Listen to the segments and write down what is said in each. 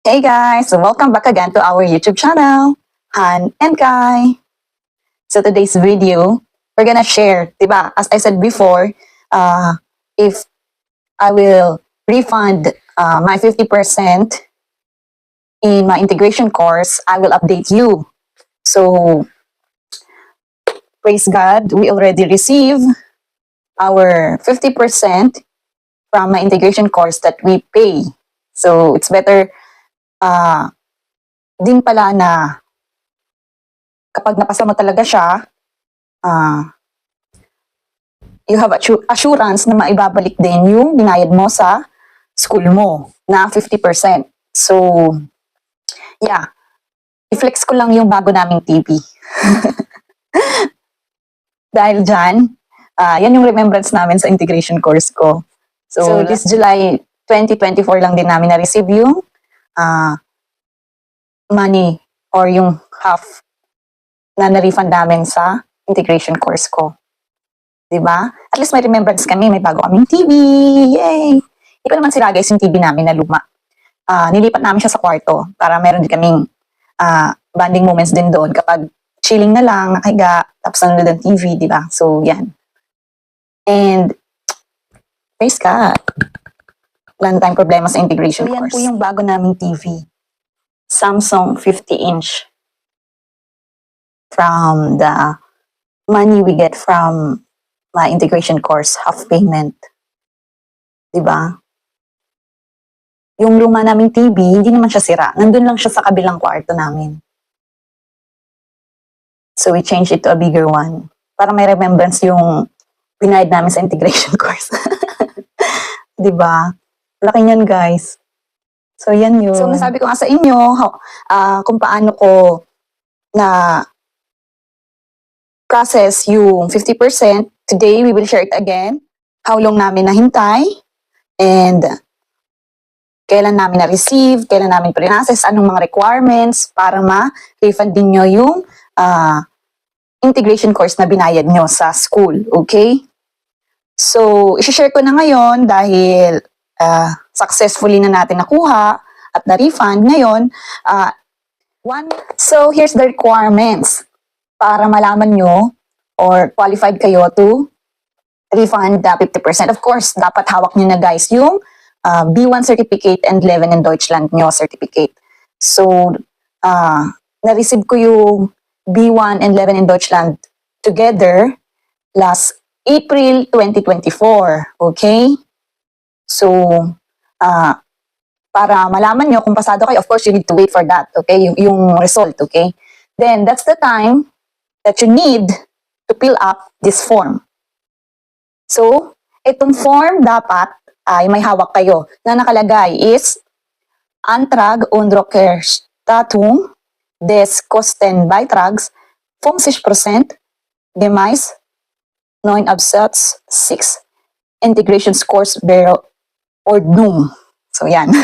Hey guys, so welcome back again to our YouTube channel, Han and Kai. So today's video, we're gonna share, diba? As I said before, if I will refund my 50% in my integration course, I will update you. So praise God, we already received our 50% from my integration course that we pay. So it's better din pala na kapag napasa mo talaga siya, you have assurance na maibabalik din yung binayad mo sa school mo na 50%. So, yeah. I-flex ko lang yung bago naming TV. Dahil dyan, yan yung remembrance namin sa integration course ko. So this July 2024 lang din namin na-receive yung money or yung half na na-refund namin sa integration course ko. Diba? At least may remembrance kami, may bago kaming TV. Yay! Hindi pa naman sira guys yung TV namin na luma. Nilipat namin siya sa kwarto para meron din kaming bonding moments din doon kapag chilling na lang, nakahiga, tapos nanonood ng TV, diba? So, yan. And, praise God. Wala na tayong problema sa integration course. So, yan po yung bago naming TV. Samsung 50-inch. From the money we get from my integration course, half payment. Diba? Yung luma naming TV, hindi naman siya sira. Nandun lang siya sa kabilang kwarto namin. So we changed it to a bigger one. Para may remembrance yung binayad namin sa integration course. Diba? Laki niyan guys. So yan yun. So nasabi ko nga sa inyo kung paano ko na process yung 50%. Today, we will share it again. How long namin nahintay and kailan namin na-receive, kailan namin pre-process, anong mga requirements para ma-refund din nyo yung integration course na binayad nyo sa school. Okay? So, isi-share ko na ngayon dahil successfully na natin nakuha at na-refund ngayon. So, here's the requirements para malaman nyo or qualified kayo to refund the 50%. Of course, dapat hawak nyo na guys yung B1 certificate and Leben in Deutschland nyo certificate. So, na-receive ko yung B1 and Leben in Deutschland together last April 2024. Okay? So, para malaman nyo kung pasado kayo, of course, you need to wait for that. Okay? Yung result. Okay? Then, that's the time that you need to fill up this form. So, itong form dapat ay may hawak kayo na nakalagay is Antrag und Rückerstattung des Kostenbeitrags 50% gemäß 9 Absatz 6 Integrationskursverordnung. So, yan.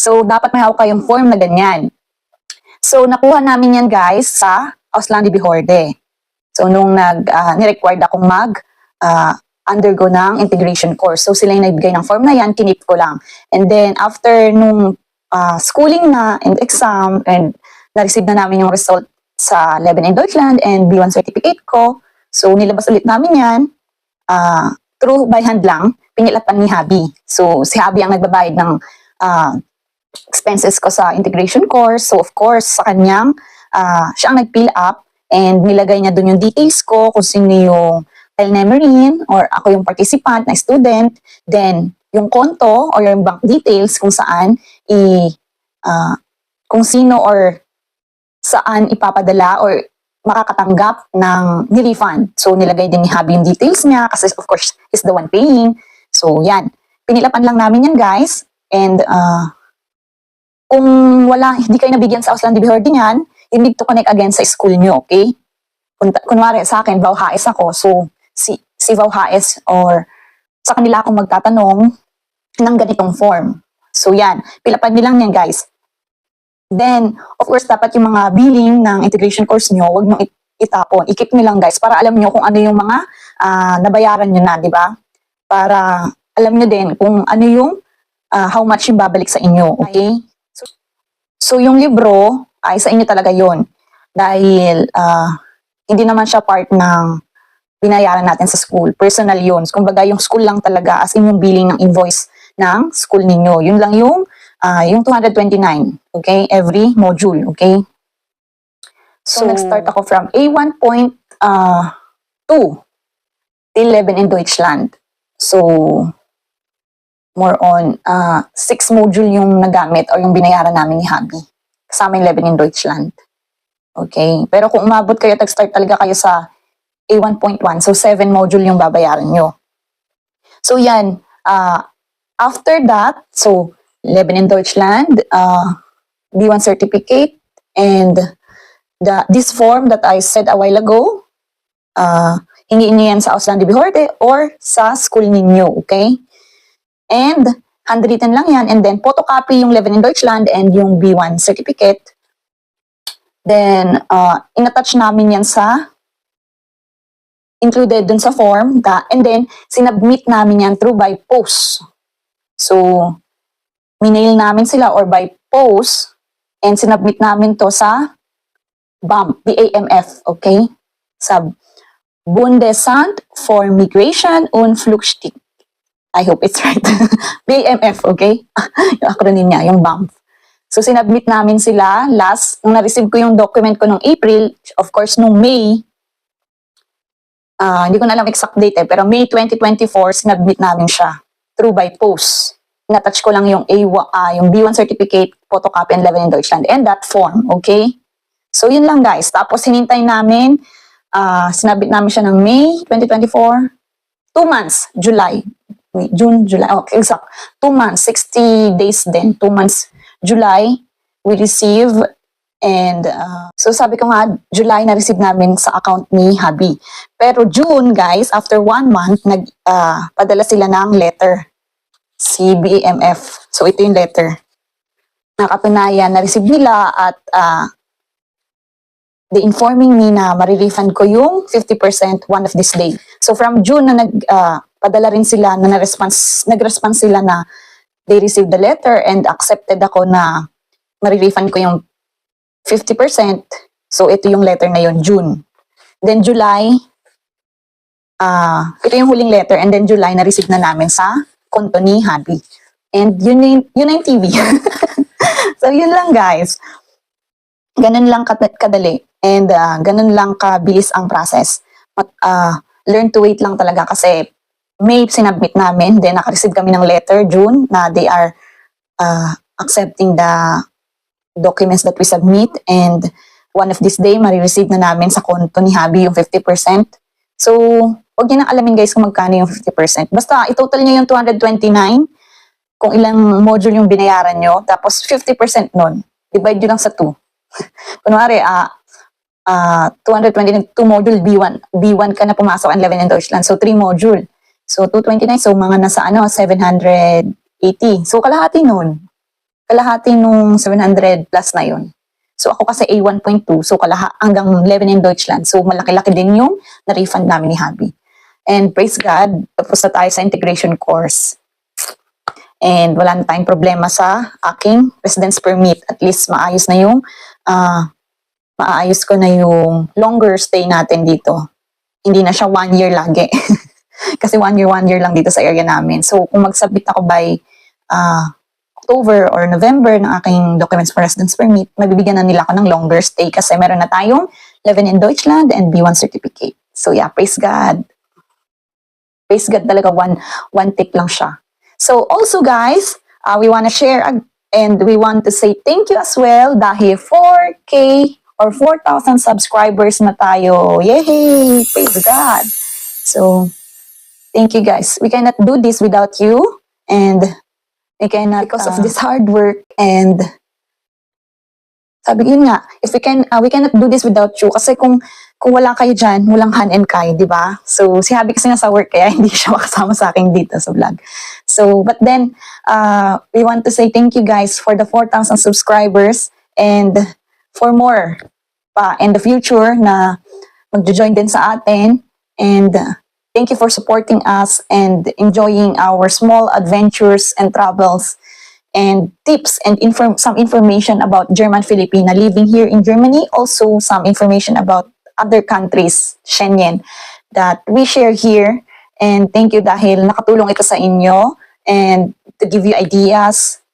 So, dapat may hawak kayong form na ganyan. So, nakuha namin yan guys sa Ausländerbehörde. So, nung ni-required akong undergo ng integration course. So, sila yung nagbigay ng form na yan, kinip ko lang. And then, after nung schooling na and exam, and na-receive na namin yung result sa Leben in Deutschland and B1 certificate ko. So, nilabas ulit namin yan. Through by hand lang, pinilapan ni Habi. So, si Habi ang nagbabayad ng expenses ko sa integration course. So, of course, sa kanyang, siya ang nag-fill up and nilagay niya dun yung details ko kung sino yung telememorine or ako yung participant na student. Then, yung konto or yung bank details kung saan kung sino or saan ipapadala or makakatanggap ng refund. So, nilagay din ni Habi yung details niya kasi of course, he's the one paying. So, yan. Pinilapan lang namin yan, guys. And, kung hindi kayo nabigyan sa Ausländerbehörde niyan, you need to connect again sa school nyo, okay? Kunwari sa akin, VHS ako. So, si VHS or sa kanila akong magtatanong ng ganitong form. So, yan. Pilapan nilang yan, guys. Then, of course, dapat yung mga billing ng integration course nyo, huwag nyo itapon. I-keep nyo lang, guys, para alam nyo kung ano yung mga nabayaran nyo na, di ba? Para alam nyo din kung ano yung how much yung babalik sa inyo, okay? So yung libro ay sa inyo talaga yon dahil hindi naman siya part ng binayaran natin sa school. Personal yun. Kumbaga yung school lang talaga as in yung billing ng invoice ng school ninyo. Yun lang yung 229. Okay? Every module. Okay? So nag-start ako from A1.2 till 11 in Deutschland. So more on 6 module yung nagamit or yung binayaran namin ni Habi. Kasama yung 11 in Deutschland. Okay? Pero kung umabot kayo, tag-start talaga kayo sa A1.1, so 7 module yung babayaran nyo. So yan, after that, so 11 in Deutschland, B1 certificate, and this form that I said a while ago, hingiin nyo yan sa Ausland de Behörde or sa school ninyo, okay? And handwritten lang yan, and then photocopy yung 11 in Deutschland and yung B1 certificate. Then, in-attach namin yan included dun sa form, and then, sinubmit namin yan through by post. So, minail namin sila or by post, and sinubmit namin to sa BAMF, BAMF, okay? Sa Bundesamt for Migration und Flüchtlinge. I hope it's right. BAMF, okay? Yung acronym niya, yung BAMF. So, sinubmit namin sila nung na-receive ko yung document ko nung April, of course, nung May, hindi ko na alam exact date pero May 2024, sinubmit namin siya through by post. In-attach ko lang yung yung B1 certificate, photocopy, and 11 in Deutschland, and that form, okay? So, yun lang guys. Tapos, hinintay namin, sinubmit namin siya ng May 2024, 2 months, June, July, okay, exact. 2 months, 60 days din. 2 months, July, we receive. And so sabi ko nga, July na-receive namin sa account ni Habi. Pero June, guys, after 1 month, padala sila ng letter. Si BAMF. So ito yung letter. Nakatunayan, na-receive nila at they informing me na marirefund ko yung 50% one of this day. So from June na padala rin sila na nag-response sila na they received the letter and accepted ako na marirefund ko yung 50%. So ito yung letter na yun, June. Then July, ito yung huling letter, and then July na-receive na namin sa konto ni Habi. And yun na yung TV. So yun lang guys. Ganun lang kadali. And ganun lang kabilis ang process. Learn to wait lang talaga kasi May sinubmit namin, then naka-receive kami ng letter June na they are accepting the documents that we submit, and one of this day marireceive na namin sa konto ni Habi yung 50%. So, huwag niyo na alamin guys kung magkano yung 50%. Basta i-total niyo yung 229 kung ilang module yung binayaran nyo, tapos 50% nun. Divide nyo lang sa 2. Kunwari, 222 module B1 ka na pumasok and 11 in Deutschland. So 3 module. So 229, so mga nasa 780. So kalahati nun. Kalahati nung 700 plus na yun. So ako kasi A1.2, so hanggang 11 in Deutschland. So malaki-laki din yung na-refund namin ni Habi. And praise God, tapos na tayo sa integration course. And wala na tayong problema sa aking residence permit. At least maayos ko na yung longer stay natin dito. Hindi na siya 1 year lagi. Kasi 1 year lang dito sa area namin. So kung mag-submit ako by October or November ng aking documents for residence permit, mabibigyan na nila ako ng longer stay kasi meron na tayong 11 in Deutschland and B1 certificate. So yeah, praise God. Praise God talaga, one tick lang siya. So also guys, we want to share and we want to say thank you as well dahil 4K or 4,000 subscribers na tayo. Yay! Praise God. So, thank you guys. We cannot do this without you, and we cannot because of this hard work. And sabi ko yun nga, if we cannot do this without you. Kasi kung wala kayo dyan, walang Han and Kai, di ba? So si Habi kasi nasa work kaya hindi siya makasama sa akin dito sa vlog. So but then we want to say thank you guys for the 4,000 subscribers and for more pa in the future na magjo-join din sa atin. And thank you for supporting us and enjoying our small adventures and travels and tips and some information about German Filipina living here in Germany. Also, some information about other countries, Schengen, that we share here. And thank you dahil nakatulong ito sa inyo and to give you ideas.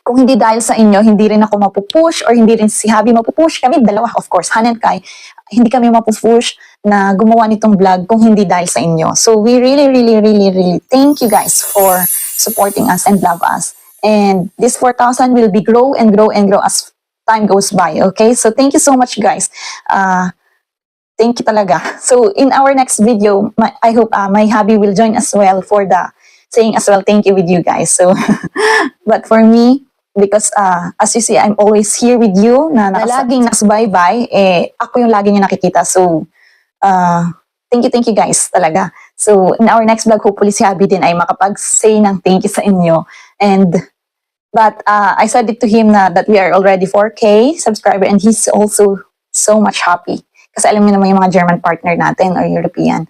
Kung hindi dahil sa inyo, hindi rin ako mapupush or hindi rin si Habi mapupush. Kami dalawa, of course, Han and Kai, hindi kami mapupush na gumawa nitong vlog kung hindi dahil sa inyo. So we really thank you guys for supporting us and love us. And this 4,000 will be grow and grow as time goes by. Okay? So thank you so much, guys. Thank you talaga. So in our next video, I hope my hubby will join as well for the saying as well thank you with you guys. So but for me, because as you see, I'm always here with you na laging nasubaybay, ako yung lagi niyo nakikita. So thank you guys talaga. So in our next vlog, hopefully si Habi din ay makapag-say ng thank you sa inyo. But I said it to him na that we are already 4K subscriber and he's also so much happy. Kasi alam niyo naman yung mga German partner natin or European,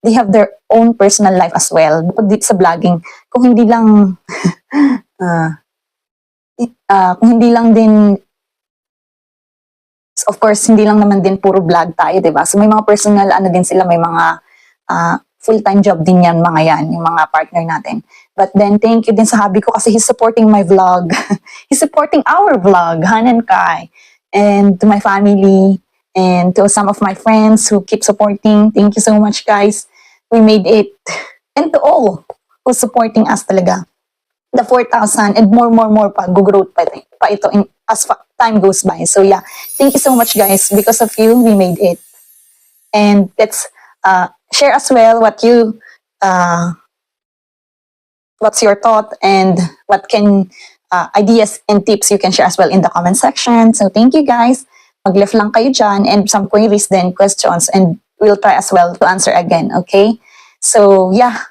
they have their own personal life as well. Bukod dito sa vlogging, kung hindi lang din, of course, hindi lang naman din puro vlog tayo, diba? So may mga personal, din sila, may mga full-time job din yan, mga yan, yung mga partner natin. But then, thank you din sa hubby ko kasi he's supporting my vlog. He's supporting our vlog, Han and Kai. And to my family, and to some of my friends who keep supporting. Thank you so much, guys. We made it. And to all who's supporting us talaga. The 4,000 and more pa, go-growth pa ito as time goes by. So yeah, thank you so much, guys. Because of you, we made it. And let's share as well what's your thought and what can ideas and tips you can share as well in the comment section. So thank you, guys. Mag-left lang kayo dyan and some queries then, questions, and we'll try as well to answer again, okay? So yeah.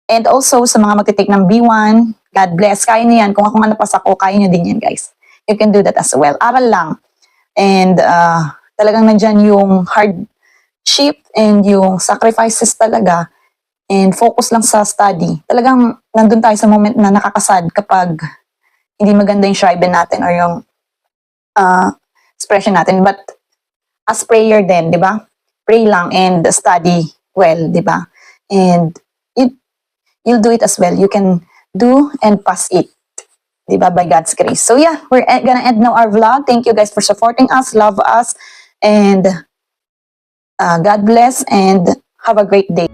And also, sa mga magtitake ng B1, God bless. Kaya nyo yan. Kung ako nga napas ako, kaya nyo din yan, guys. You can do that as well. Aral lang. And talagang nandyan yung hardship and yung sacrifices talaga. And focus lang sa study. Talagang nandun tayo sa moment na nakakasad kapag hindi maganda yung schreiben natin or yung expression natin. But as prayer din, di ba? Pray lang and study well, di ba? And you'll do it as well. You can do and pass it, di ba? By God's grace. So yeah, we're gonna end now our vlog. Thank you guys for supporting us, love us, and God bless and have a great day.